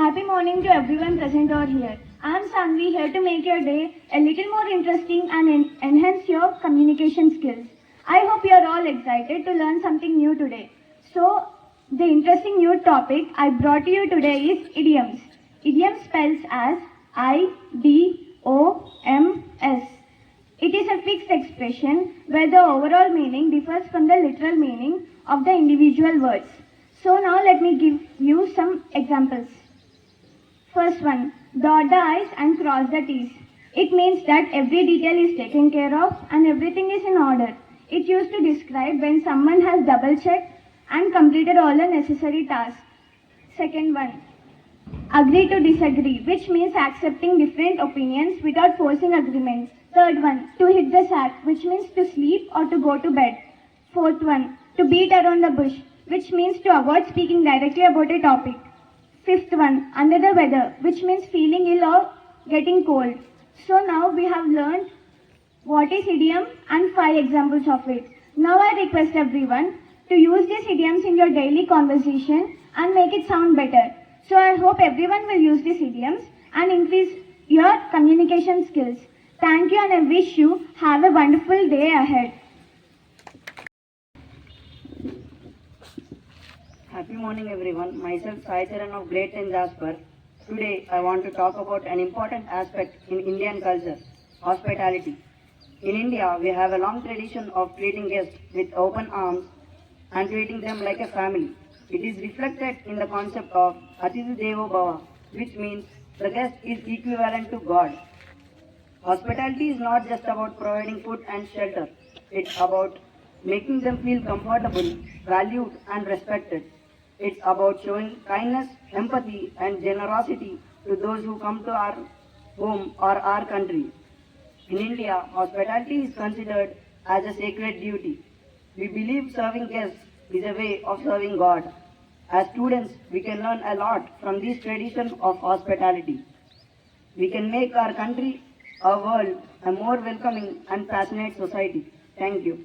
Happy morning to everyone present over here. I am Sanvi, here to make your day a little more interesting and enhance your communication skills. I hope you are all excited to learn something new today. So, the interesting new topic I brought to you today is idioms. Idiom spells as IDOMS. It is a fixed expression where the overall meaning differs from the literal meaning of the individual words. So now let me give you some examples. First one, dot the i's and cross the t's. It means that every detail is taken care of and everything is in order. It used to describe when someone has double checked and completed all the necessary tasks. Second one, agree to disagree, which means accepting different opinions without forcing agreements. Third one, to hit the sack, which means to sleep or to go to bed. Fourth one, to beat around the bush, which means to avoid speaking directly about a topic. Fifth one, under the weather, which means feeling ill or getting cold. So now we have learned what is idiom and 5 examples of it. Now I request everyone to use these idioms in your daily conversation and make it sound better. So I hope everyone will use these idioms and increase your communication skills. Thank you and I wish you have a wonderful day ahead. Happy morning everyone. Myself Sai Charan of Grade X Jasper. Today I want to talk about an important aspect in Indian culture, hospitality. In India, we have a long tradition of treating guests with open arms and treating them like a family. It is reflected in the concept of Atithi Devo Bhava, which means the guest is equivalent to God. Hospitality is not just about providing food and shelter. It's about making them feel comfortable, valued and respected. It's about showing kindness, empathy and generosity to those who come to our home or our country. In India, hospitality is considered as a sacred duty. We believe serving guests is a way of serving God. As students, we can learn a lot from this tradition of hospitality. We can make our country, our world, a more welcoming and passionate society. Thank you.